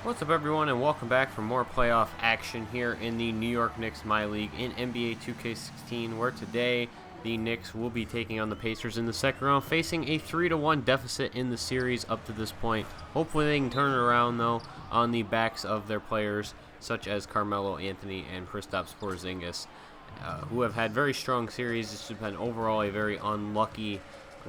What's up, everyone, and welcome back for more playoff action here in the New York Knicks MyLeague in NBA 2K16, where today the Knicks will be taking on the Pacers in the second round, facing a 3-1 deficit in the series up to this point. Hopefully they can turn it around, though, on the backs of their players, such as Carmelo Anthony and Kristaps Porzingis, who have had very strong series. This has been overall a very unlucky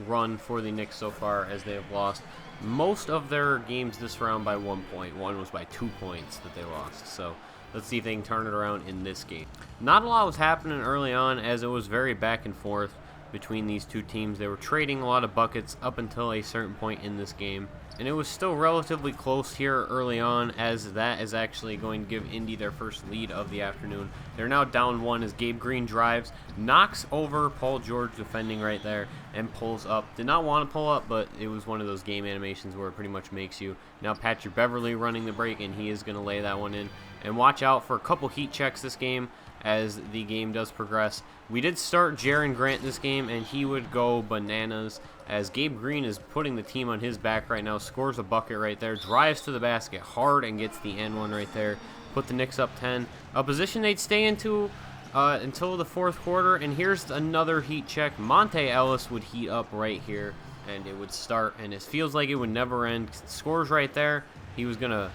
run for the Knicks so far, as they have lost most of their games this round by 1 point. One was by 2 points that they lost. So let's see if they can turn it around in this game. Not a lot was happening early on, as it was very back and forth between these two teams. They were trading a lot of buckets up until a certain point in this game, and it was still relatively close here early on, as that is actually going to give Indy their first lead of the afternoon. They're now down one as Gabe Green drives, knocks over Paul George defending right there, and pulls up. Did not want to pull up, but it was one of those game animations where it pretty much makes you. Now Patrick Beverley running the break, and he is going to lay that one in. And watch out for a couple heat checks this game as the game does progress. We did start Jaren Grant this game, and he would go bananas as Gabe Green is putting the team on his back right now, scores a bucket right there, drives to the basket hard and gets the and one right there. Put the Knicks up 10. A position they'd stay into until the fourth quarter, and here's another heat check. Monte Ellis would heat up right here, and it would start, and it feels like it would never end. Scores right there. He was going to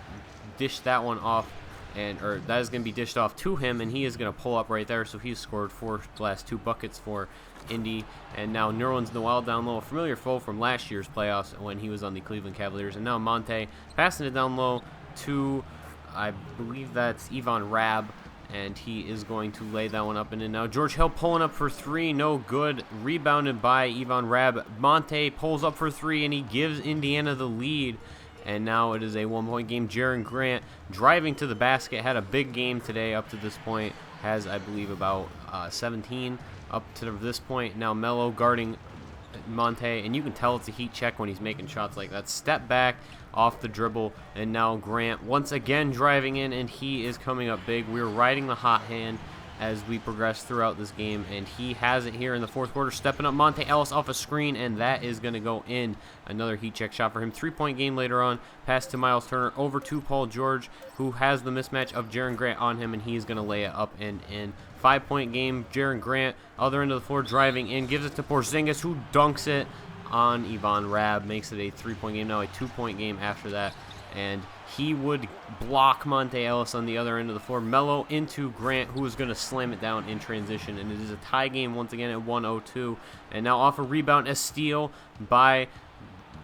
dish that one off, or that is going to be dished off to him, and he is going to pull up right there. So he's scored the last 2 buckets for Indy. And now Nerlens Noel down low, a familiar foe from last year's playoffs when he was on the Cleveland Cavaliers. And now Monte passing it down low to, I believe that's Ivan Rabb, and he is going to lay that one up and in. Now George Hill pulling up for 3, no good. Rebounded by Ivan Rabb. Monte pulls up for 3, and he gives Indiana the lead. And now it is a 1-point game. Jaren Grant driving to the basket. Had a big game today up to this point. Has, I believe, about 17 up to this point. Now Melo guarding Monte. And you can tell it's a heat check when he's making shots like that. Step back off the dribble. And now Grant once again driving in. And he is coming up big. We're riding the hot hand as we progress throughout this game, and he has it here in the fourth quarter, stepping up Monte Ellis off a screen, and that is going to go in. Another heat check shot for him. 3-point game later on. Pass to Miles Turner over to Paul George, who has the mismatch of Jaren Grant on him, and he's going to lay it up and in. 5-point game. Jaren Grant, other end of the floor, driving in, gives it to Porzingis, who dunks it on Ivan Rabb, makes it a 3-point game. Now a 2-point game after that, and he would block Monte Ellis on the other end of the floor. Melo into Grant, who is going to slam it down in transition. And it is a tie game once again at 1:02. And now off a rebound, a steal by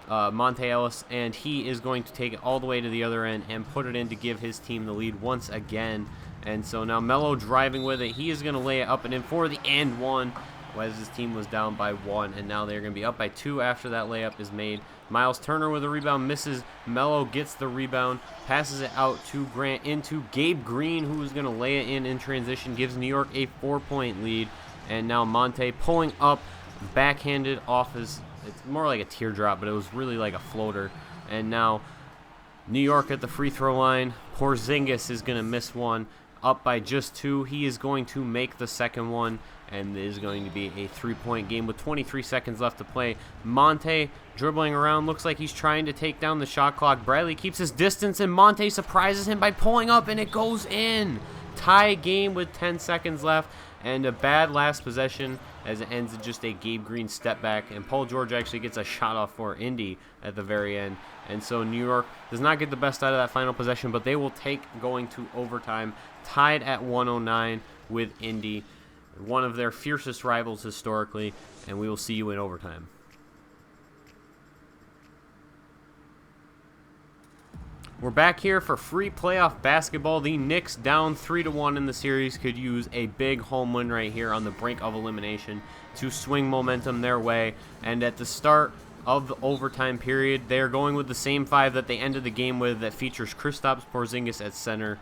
Monte Ellis. And he is going to take it all the way to the other end and put it in to give his team the lead once again. And so now Melo driving with it. He is going to lay it up and in for the and one, as his team was down by 1, and now they're going to be up by 2 after that layup is made. Miles Turner with a rebound, misses. Melo gets the rebound, passes it out to Grant into Gabe Green, who is going to lay it in transition, gives New York a 4-point lead. And now Monte pulling up, backhanded off his, it's more like a teardrop, but it was really like a floater. And now New York at the free throw line. Porzingis is going to miss one, up by just 2. He is going to make the second one, and it is going to be a 3-point game with 23 seconds left to play. Monte dribbling around, looks like he's trying to take down the shot clock. Bradley keeps his distance, and Monte surprises him by pulling up, and it goes in. Tie game with 10 seconds left, and a bad last possession as it ends in just a Gabe Green step back, and Paul George actually gets a shot off for Indy at the very end. And so New York does not get the best out of that final possession, but they will take going to overtime, tied at 109 with Indy, one of their fiercest rivals historically, and we will see you in overtime. We're back here for free playoff basketball. The Knicks, down 3-1 in the series, could use a big home win right here on the brink of elimination to swing momentum their way. And at the start of the overtime period, they're going with the same 5 that they ended the game with, that features Kristaps Porzingis at center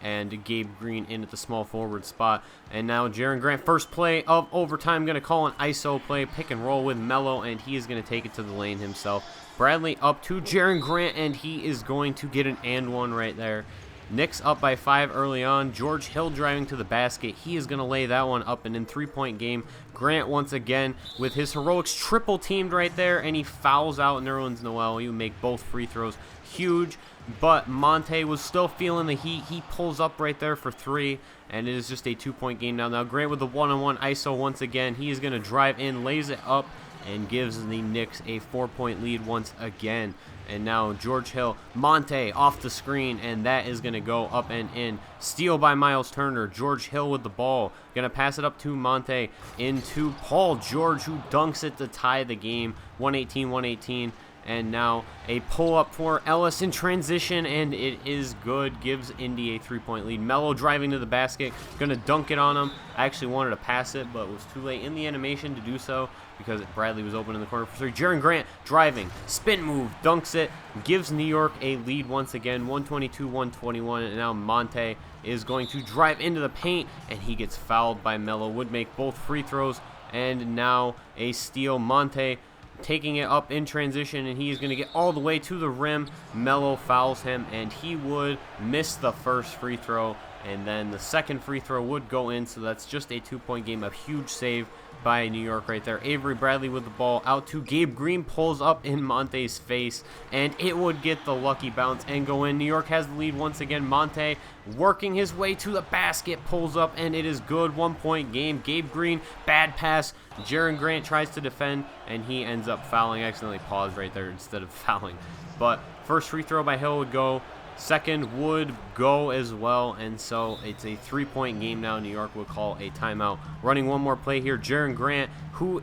and Gabe Green in at the small forward spot. And now Jaren Grant, first play of overtime, going to call an ISO play, pick and roll with Melo, and he is going to take it to the lane himself. Bradley up to Jaren Grant, and he is going to get an and one right there. Knicks up by 5 early on. George Hill driving to the basket. He is going to lay that one up, and in 3-point game, Grant once again with his heroics triple teamed right there, and he fouls out Nerlens Noel. He would make both free throws. huge, but Monte was still feeling the heat. He pulls up right there for 3, and it is just a 2-point game now. Now Grant with the one-on-one ISO once again. He is going to drive in, lays it up, and gives the Knicks a 4-point lead once again. And now George Hill, Monte off the screen, and that is going to go up and in. Steal by Miles Turner. George Hill with the ball. Going to pass it up to Monte into Paul George, who dunks it to tie the game. 118-118. And now a pull-up for Ellis in transition, and it is good. Gives Indy a 3-point lead. Melo driving to the basket. Going to dunk it on him. I actually wanted to pass it, but was too late in the animation to do so because Bradley was open in the corner for 3. Jaren Grant driving. Spin move. Dunks it. Gives New York a lead once again. 122-121. And now Monte is going to drive into the paint, and he gets fouled by Melo. Would make both free throws. And now a steal. Monte taking it up in transition, and he is going to get all the way to the rim. Melo fouls him, and he would miss the first free throw, and then the second free throw would go in, so that's just a 2-point game. A huge save by New York right there. Avery Bradley with the ball out to Gabe Green, pulls up in Monte's face, and it would get the lucky bounce and go in. New York has the lead once again. Monte working his way to the basket, pulls up, and it is good. 1-point game. Gabe Green, bad pass. Jaren Grant tries to defend, and he ends up fouling. Accidentally paused right there instead of fouling. But first free throw by Hill would go. Second would go as well, and so it's a 3-point game now. New York will call a timeout. Running one more play here. Jaren Grant, we're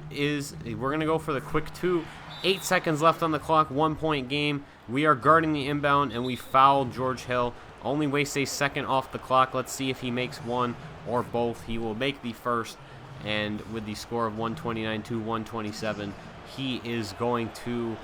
going to go for the quick 2. 8 seconds left on the clock, 1-point game. We are guarding the inbound, and we foul George Hill. Only waste a second off the clock. Let's see if he makes one or both. He will make the first, and with the score of 129-127, he is going to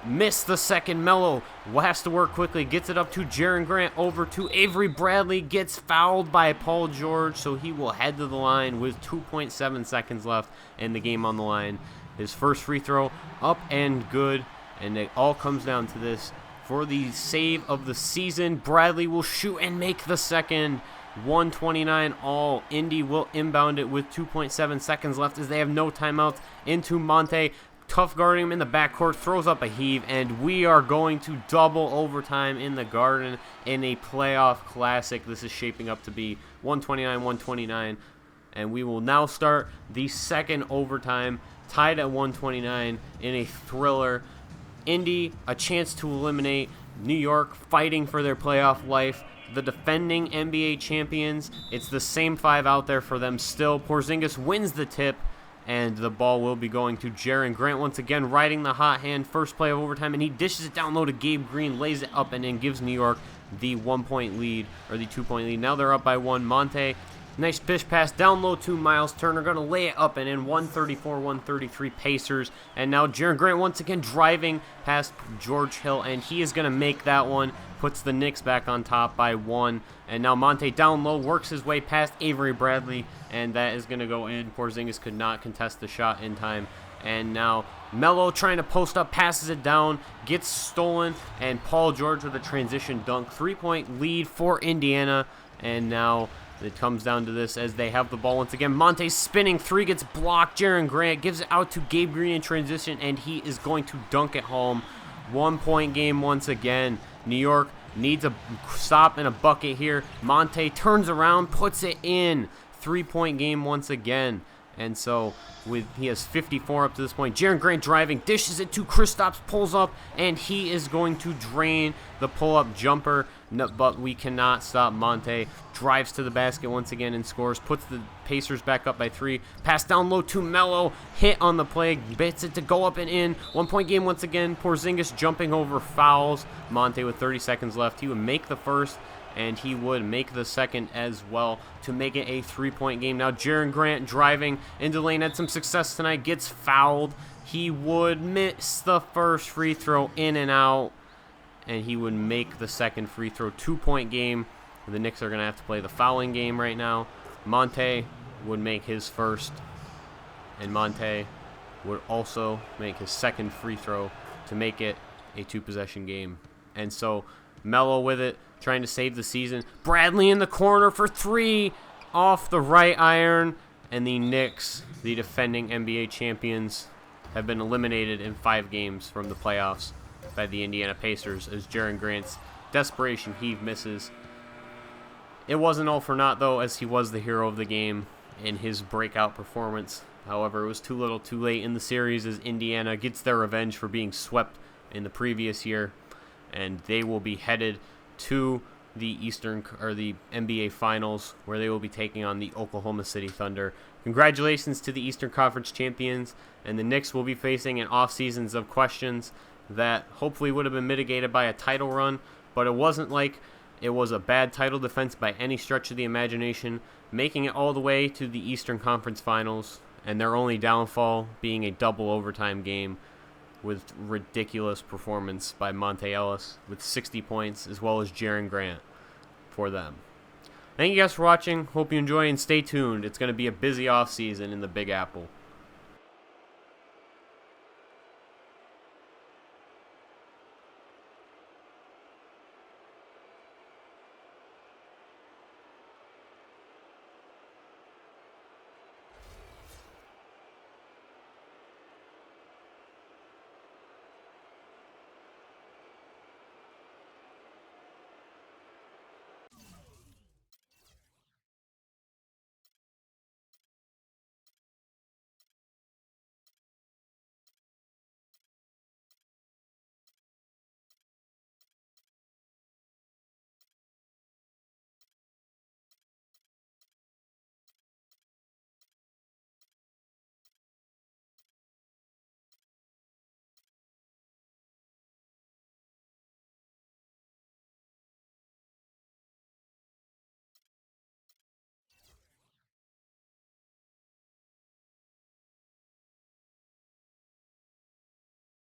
miss the second. Melo has to work quickly, gets it up to Jaren Grant, over to Avery Bradley, gets fouled by Paul George, so he will head to the line with 2.7 seconds left and the game on the line. His first free throw up and good, and it all comes down to this. For the save of the season, Bradley will shoot and make the second. 129 all. Indy will inbound it with 2.7 seconds left as they have no timeouts. Into Monte. Tough guarding him in the backcourt, throws up a heave, and we are going to double overtime in the Garden in a playoff classic. This is shaping up to be 129-129, and we will now start the second overtime, tied at 129 in a thriller. Indy, a chance to eliminate. New York fighting for their playoff life. The defending NBA champions, it's the same 5 out there for them still. Porzingis wins the tip, and the ball will be going to Jaren Grant once again, riding the hot hand. First play of overtime, and he dishes it down low to Gabe Green, lays it up, and then gives New York the 1-point lead, or the 2-point lead. Now they're up by 1. Monte, nice pitch pass down low to Miles Turner, going to lay it up and in. 134-133 Pacers. And now Jaren Grant once again driving past George Hill, and he is going to make that one. Puts the Knicks back on top by 1. And now Monte down low, works his way past Avery Bradley, and that is going to go in. Porzingis could not contest the shot in time. And now Melo trying to post up, passes it down, gets stolen, and Paul George with a transition dunk. 3-point lead for Indiana, and now it comes down to this as they have the ball once again. Monte spinning, 3 gets blocked. Jaren Grant gives it out to Gabe Green in transition, and he is going to dunk it home. 1-point game once again. New York needs a stop and a bucket here. Monte turns around, puts it in. 3-point game once again. And so he has 54 up to this point. Jaren Grant driving, dishes it to Kristaps, pulls up, and he is going to drain the pull-up jumper. No, but we cannot stop Monte. Drives to the basket once again and scores. Puts the Pacers back up by 3. Pass down low to Melo. Hit on the play. Bits it to go up and in. 1-point game once again. Porzingis jumping over fouls. Monte with 30 seconds left. He would make the first, and he would make the second as well to make it a 3-point game. Now Jaren Grant driving into the lane, had some success tonight, gets fouled. He would miss the first free throw, in and out, and he would make the second free throw. 2-point game. The Knicks are going to have to play the fouling game right now. Monte would make his first, and Monte would also make his second free throw to make it a 2-possession game. And so Melo with it, trying to save the season. Bradley in the corner for 3 off the right iron. And the Knicks, the defending NBA champions, have been eliminated in 5 games from the playoffs. by the Indiana Pacers as Jaren Grant's desperation heave misses. It wasn't all for naught, though, as he was the hero of the game in his breakout performance. However, it was too little too late in the series as Indiana gets their revenge for being swept in the previous year, and they will be headed to the the NBA Finals, where they will be taking on the Oklahoma City Thunder. Congratulations to the Eastern Conference champions, and the Knicks will be facing an off-seasons of questions that hopefully would have been mitigated by a title run, but it wasn't like it was a bad title defense by any stretch of the imagination, making it all the way to the Eastern Conference Finals, and their only downfall being a double overtime game with ridiculous performance by Monte Ellis with 60 points, as well as Jaren Grant for them. Thank you guys for watching. Hope you enjoy, and stay tuned. It's going to be a busy offseason in the Big Apple.